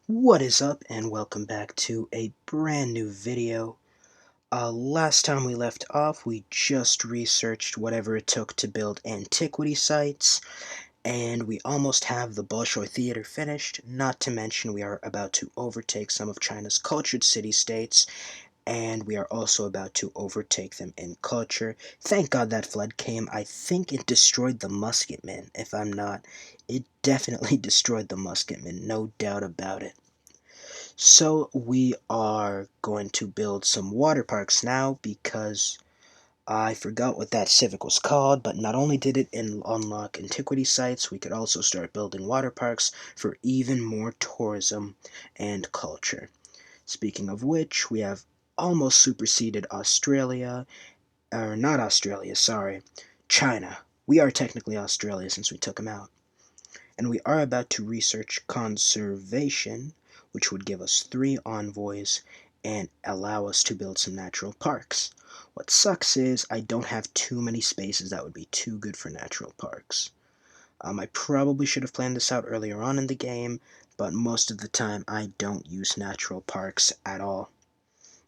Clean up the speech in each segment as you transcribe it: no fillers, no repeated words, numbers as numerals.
What is up, and welcome back to a brand new video. Last time we left off, we just researched whatever it took to build antiquity sites, and we almost have the Bolshoi Theater finished, not to mention we are about to overtake some of China's cultured city-states, and we are also about to overtake them in culture. Thank God that flood came. I think it destroyed the musketmen, if I'm not. It definitely destroyed the musketmen, no doubt about it. So we are going to build some water parks now because I forgot what that civic was called, but not only did it unlock antiquity sites, we could also start building water parks for even more tourism and culture. Speaking of which, we have almost superseded Australia, or not Australia, sorry, China. We are technically Australia since we took them out. And we are about to research conservation, which would give us 3 envoys and allow us to build some natural parks. What sucks is I don't have too many spaces that would be too good for natural parks. I probably should have planned this out earlier on in the game, but most of the time I don't use natural parks at all.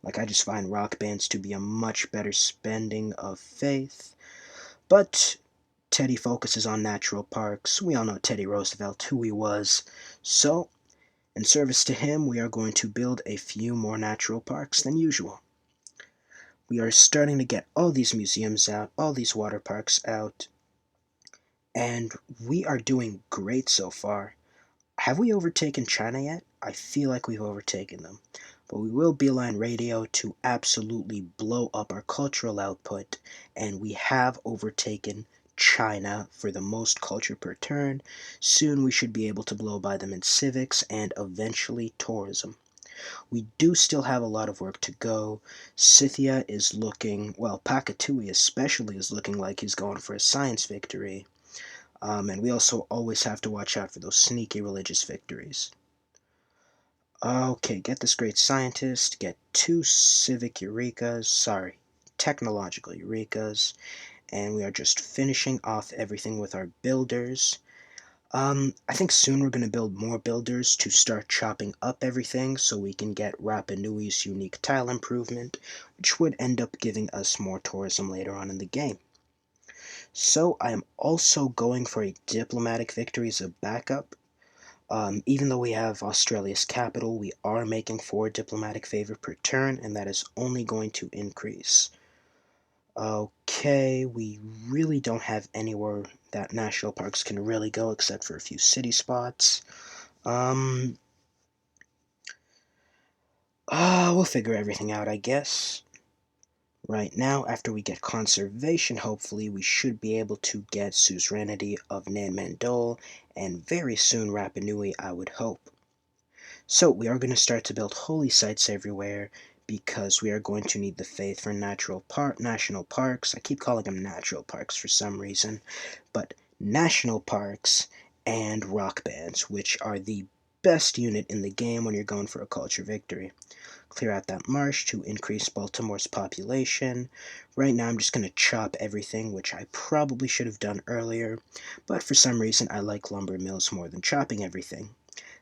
Like, I just find rock bands to be a much better spending of faith. But Teddy focuses on natural parks. We all know Teddy Roosevelt, who he was. So, in service to him, we are going to build a few more natural parks than usual. We are starting to get all these museums out, all these water parks out, and we are doing great so far. Have we overtaken China yet? I feel like we've overtaken them. But we will beeline radio to absolutely blow up our cultural output, and we have overtaken China for the most culture per turn. Soon we should be able to blow by them in civics and eventually tourism. We do still have a lot of work to go. Scythia is looking, well, Pakatui especially is looking like he's going for a science victory. And we also always have to watch out for those sneaky religious victories. Okay, get this great scientist, get 2 civic eurekas, sorry, technological eurekas, and we are just finishing off everything with our builders. I think soon we're going to build more builders to start chopping up everything so we can get Rapa Nui's unique tile improvement, which would end up giving us more tourism later on in the game. So I am also going for a diplomatic victory as a backup. Even though we have Australia's capital, we are making 4 diplomatic favor per turn, and that is only going to increase. Okay, we really don't have anywhere that national parks can really go except for a few city spots. We'll figure everything out, I guess. Right now, after we get conservation, hopefully, we should be able to get suzerainty of Nanmandol, and very soon Rapa Nui, I would hope. So, we are going to start to build holy sites everywhere, because we are going to need the faith for national parks. I keep calling them natural parks for some reason, but national parks and rock bands, which are the best unit in the game when you're going for a culture victory. Clear out that marsh to increase Baltimore's population. Right now I'm just going to chop everything, which I probably should have done earlier, but for some reason I like lumber mills more than chopping everything.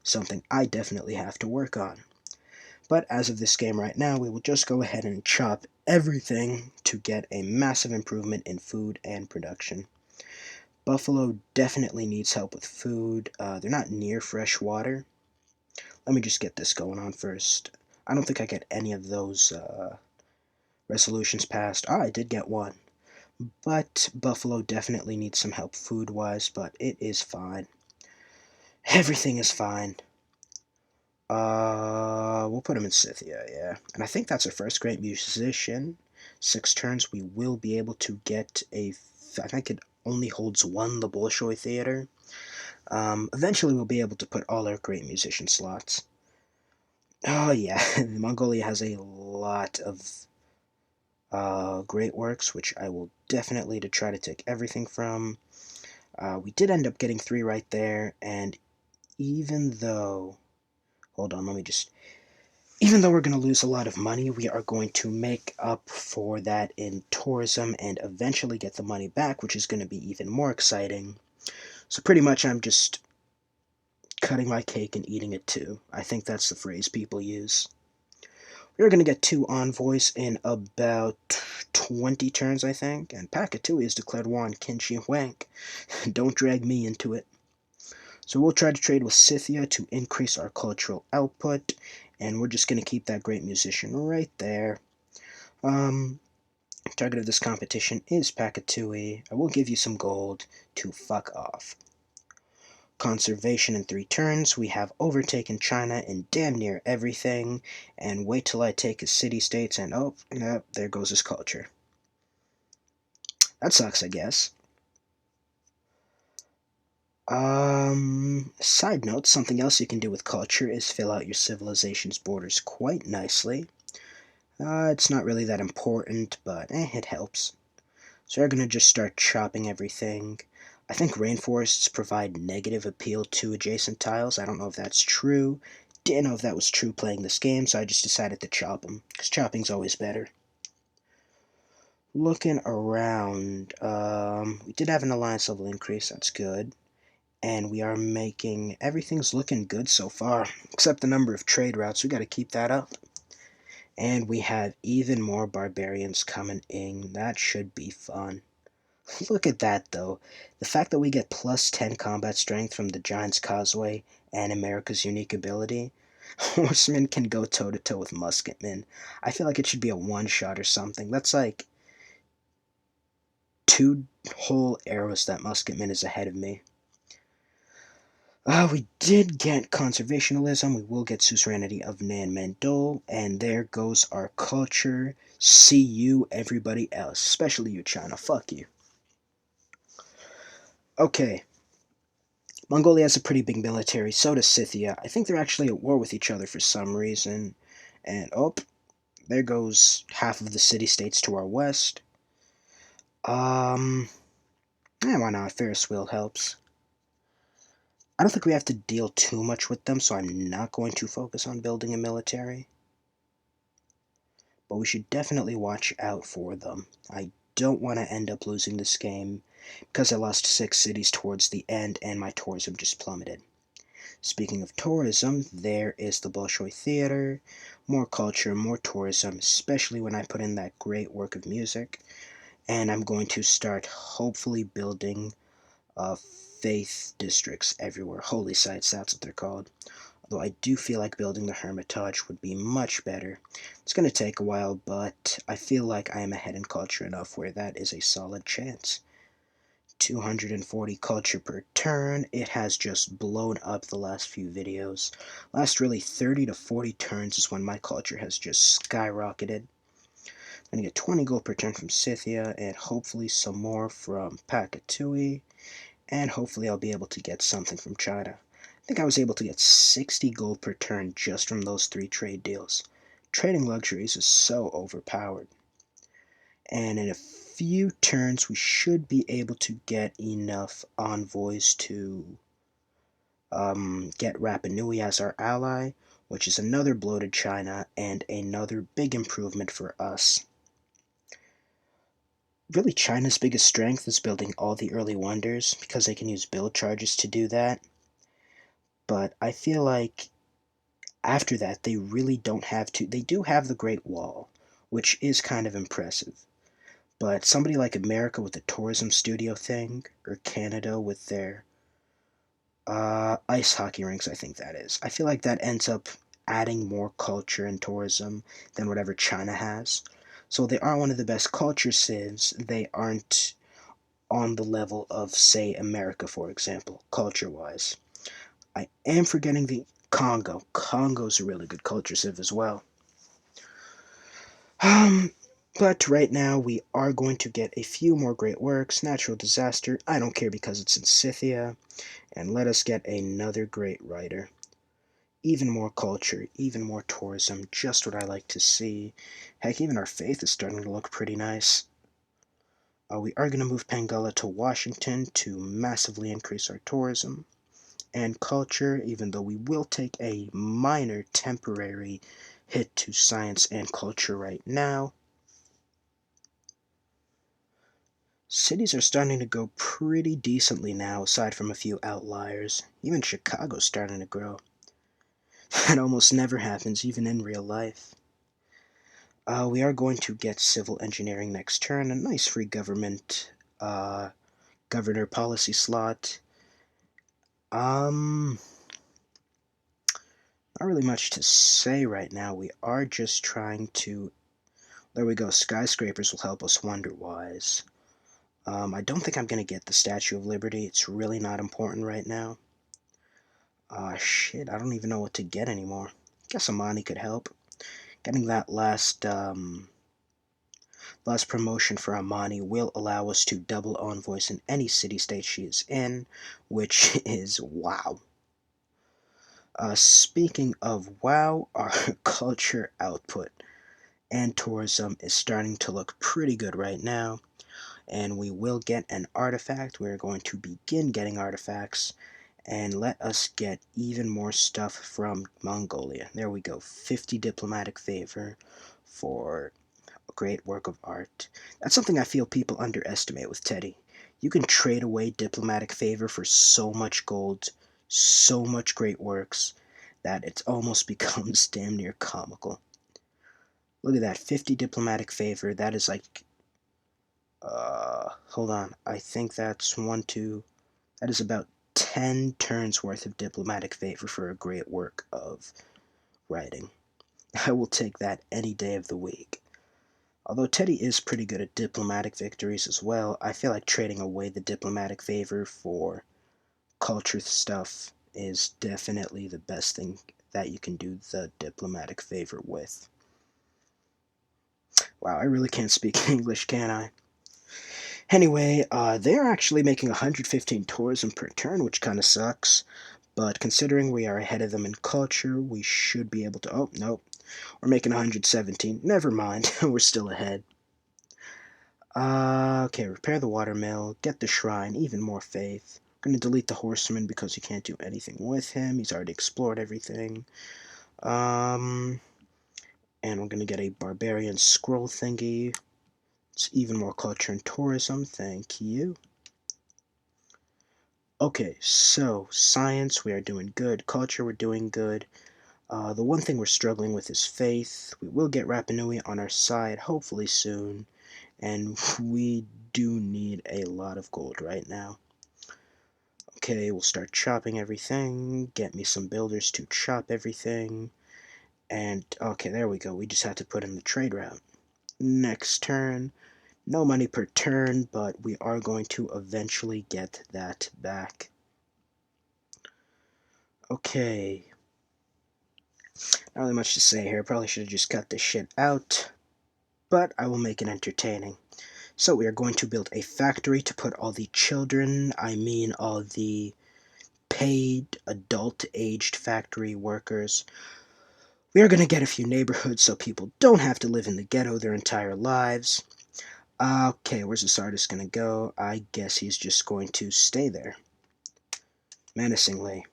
Something I definitely have to work on. But as of this game right now, we will just go ahead and chop everything to get a massive improvement in food and production. Buffalo definitely needs help with food. They're not near fresh water. Let me just get this going on first. I don't think I get any of those resolutions passed. I did get one. But Buffalo definitely needs some help food-wise, but it is fine. Everything is fine. We'll put him in Scythia, yeah. And I think that's our first great musician. 6 turns, we will be able to get a... I think it only holds 1, the Bolshoi Theater. Eventually we'll be able to put all our great musician slots. Oh yeah, Mongolia has a lot of great works, which I will definitely to try to take everything from. We did end up getting 3 right there, and even though... Hold on, let me just... Even though we're going to lose a lot of money, we are going to make up for that in tourism and eventually get the money back, which is going to be even more exciting. So pretty much I'm just cutting my cake and eating it too. I think that's the phrase people use. We're going to get 2 envoys in about 20 turns, I think, and Pakatui has declared war on Kinshi Huang. Don't drag me into it. So we'll try to trade with Scythia to increase our cultural output, and we're just going to keep that great musician right there. Target of this competition is Pakatui. I will give you some gold to fuck off. Conservation in 3 turns. We have overtaken China in damn near everything, and wait till I take his city-states, and oh, no, there goes his culture. That sucks, I guess. Side note, something else you can do with culture is fill out your civilization's borders quite nicely. It's not really that important, but it helps. So we're gonna just start chopping everything. I think rainforests provide negative appeal to adjacent tiles. I don't know if that's true. Didn't know if that was true playing this game, so I just decided to chop them, because chopping's always better. Looking around, we did have an alliance level increase, that's good. And we are making, everything's looking good so far, except the number of trade routes. We gotta keep that up. And we have even more barbarians coming in. That should be fun. Look at that, though. The fact that we get plus 10 combat strength from the Giant's Causeway and America's unique ability. Horsemen can go toe-to-toe with musketmen. I feel like it should be a one-shot or something. That's like 2 whole arrows that musketman is ahead of me. We did get conservationalism. We will get suzerainty of Nan Mandol. And there goes our culture. See you, everybody else. Especially you, China. Fuck you. Okay. Mongolia has a pretty big military. So does Scythia. I think they're actually at war with each other for some reason. And, oh, there goes half of the city-states to our west. Why not? Ferris wheel helps. I don't think we have to deal too much with them, so I'm not going to focus on building a military. But we should definitely watch out for them. I don't want to end up losing this game because I lost 6 cities towards the end and my tourism just plummeted. Speaking of tourism, there is the Bolshoi Theater. More culture, more tourism, especially when I put in that great work of music. And I'm going to start hopefully building faith districts everywhere. Holy sites, that's what they're called. Although I do feel like building the Hermitage would be much better. It's going to take a while, but I feel like I am ahead in culture enough where that is a solid chance. 240 culture per turn. It has just blown up the last few videos. Last really 30 to 40 turns is when my culture has just skyrocketed. I'm going to get 20 gold per turn from Scythia, and hopefully some more from Pakatui, and hopefully I'll be able to get something from China. I think I was able to get 60 gold per turn just from those 3 trade deals. Trading luxuries is so overpowered. And in a few turns, we should be able to get enough envoys to get Rapa Nui as our ally, which is another blow to China and another big improvement for us. Really, China's biggest strength is building all the early wonders because they can use build charges to do that. But I feel like after that, they really don't have to. They do have the Great Wall, which is kind of impressive. But somebody like America with the tourism studio thing, or Canada with their ice hockey rinks, I think that is. I feel like that ends up adding more culture and tourism than whatever China has. So they are one of the best culture civs. They aren't on the level of, say, America, for example, culture-wise. I am forgetting the Congo. Congo's a really good culture civ as well. Um, but right now we are going to get a few more great works. Natural disaster, I don't care because it's in Scythia. And let us get another great writer. Even more culture, even more tourism, just what I like to see. Heck, even our faith is starting to look pretty nice. We are going to move Pangala to Washington to massively increase our tourism and culture, even though we will take a minor temporary hit to science and culture right now. Cities are starting to go pretty decently now, aside from a few outliers. Even Chicago's starting to grow. That almost never happens, even in real life. We are going to get civil engineering next turn, a nice free government uh, governor policy slot. Um, Not really much to say right now. We are just trying to. There we go. Skyscrapers will help us wonder-wise. I don't think I'm gonna get the Statue of Liberty. It's really not important right now. Shit, I don't even know what to get anymore. Guess Amani could help. Getting that last promotion for Amani will allow us to double envoys in any city-state she is in, which is wow. Speaking of wow, our culture output and tourism is starting to look pretty good right now, and we will get an artifact. We're going to begin getting artifacts, and let us get even more stuff from Mongolia. There we go, 50 diplomatic favor for a great work of art. That's something I feel people underestimate with Teddy. You can trade away diplomatic favor for so much gold, so much great works, that it almost becomes damn near comical. Look at that, 50 diplomatic favor. That is like, hold on. I think that's that is about 10 turns worth of diplomatic favor for a great work of writing. I will take that any day of the week. Although Teddy is pretty good at diplomatic victories as well, I feel like trading away the diplomatic favor for culture stuff is definitely the best thing that you can do the diplomatic favor with. Wow, I really can't speak English, can I? Anyway, they're actually making 115 tourism per turn, which kind of sucks. But considering we are ahead of them in culture, we should be able to. Oh, no. We're making 117. Never mind. We're still ahead. Okay, repair the watermill, get the shrine, even more faith. I'm gonna delete the horseman because you can't do anything with him. He's already explored everything. And we're gonna get a barbarian scroll thingy. It's even more culture and tourism. Thank you. Okay, so science, we are doing good. Culture, we're doing good. The one thing we're struggling with is faith. We will get Rapa Nui on our side, hopefully soon. And we do need a lot of gold right now. Okay, we'll start chopping everything. Get me some builders to chop everything. And, okay, there we go. We just had to put in the trade route. Next turn. No money per turn, but we are going to eventually get that back. Okay. Not really much to say here. Probably should have just cut this shit out. But I will make it entertaining. So we are going to build a factory to put all the children, I mean all the paid adult-aged factory workers. We are going to get a few neighborhoods so people don't have to live in the ghetto their entire lives. Okay, where's this artist going to go? I guess he's just going to stay there. Menacingly.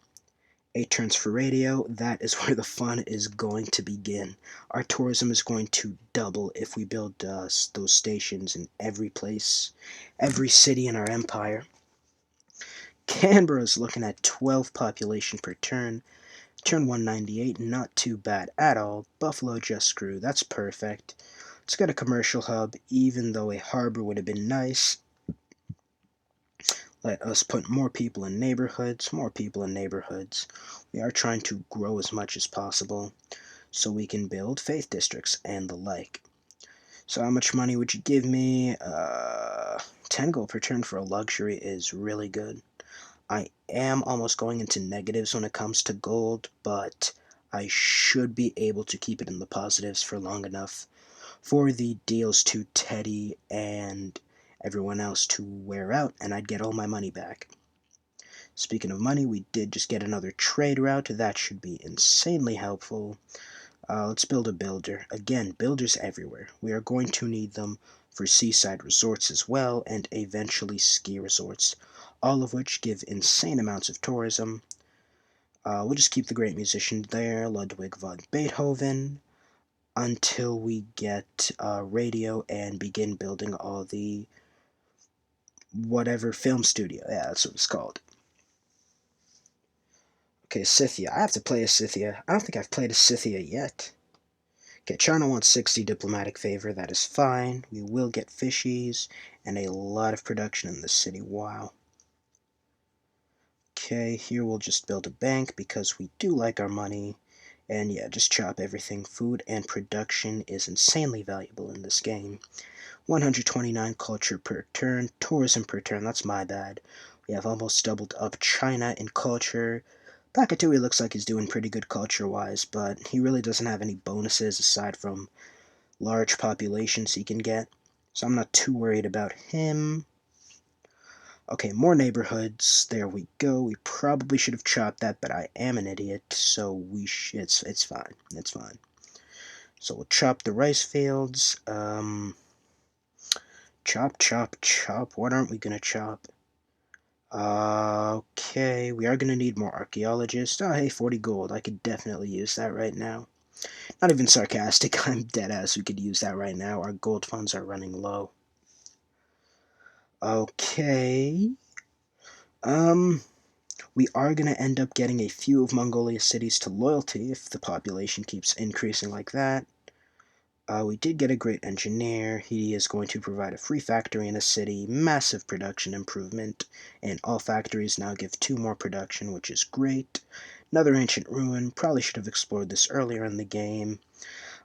8 turns for radio, that is where the fun is going to begin. Our tourism is going to double if we build those stations in every place, every city in our empire. Canberra's looking at 12 population per turn. Turn 198, not too bad at all. Buffalo just grew, that's perfect. Let's get a commercial hub, even though a harbor would have been nice. Let us put more people in neighborhoods, more people in neighborhoods. We are trying to grow as much as possible so we can build faith districts and the like. So how much money would you give me? 10 gold per turn for a luxury is really good. I am almost going into negatives when it comes to gold, but I should be able to keep it in the positives for long enough for the deals to Teddy and everyone else to wear out, and I'd get all my money back. Speaking of money, we did just get another trade route. That should be insanely helpful. Let's build a builder. Again, builders everywhere. We are going to need them for seaside resorts as well, and eventually ski resorts, all of which give insane amounts of tourism. We'll just keep the great musician there, Ludwig von Beethoven, until we get radio and begin building all the whatever film studio. Yeah, that's what it's called. Okay, Scythia. I have to play a Scythia. I don't think I've played a Scythia yet. Okay, China wants 60 diplomatic favor. That is fine. We will get fishies and a lot of production in this city. Wow. Okay, here we'll just build a bank because we do like our money. And yeah, just chop everything. Food and production is insanely valuable in this game. 129 culture per turn, tourism per turn, that's my bad. We have almost doubled up China in culture. Bakatui looks like he's doing pretty good culture-wise, but he really doesn't have any bonuses aside from large populations he can get. So I'm not too worried about him. Okay, more neighborhoods. There we go. We probably should have chopped that, but I am an idiot, so it's fine. It's fine. So we'll chop the rice fields. Chop, chop, chop. What aren't we gonna chop? Okay, we are gonna need more archaeologists. Oh, hey, 40 gold. I could definitely use that right now. Not even sarcastic, I'm dead ass. We could use that right now. Our gold funds are running low. Okay. Um, we are gonna end up getting a few of Mongolia's cities to loyalty if the population keeps increasing like that. We did get a great engineer. He is going to provide a free factory in a city, massive production improvement, and all factories now give 2 more production, which is great. Another ancient ruin. Probably should have explored this earlier in the game.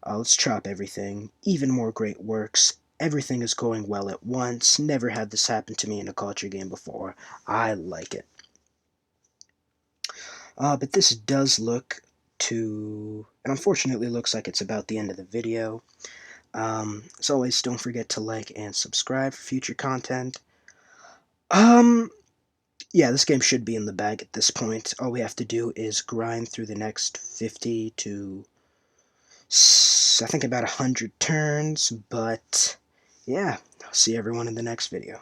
Let's chop everything. Even more great works. Everything is going well at once. Never had this happen to me in a culture game before. I like it. But this does look to... and unfortunately looks like it's about the end of the video. As always, don't forget to like and subscribe for future content. Yeah, this game should be in the bag at this point. All we have to do is grind through the next 50 to, I think, about 100 turns, but yeah, I'll see everyone in the next video.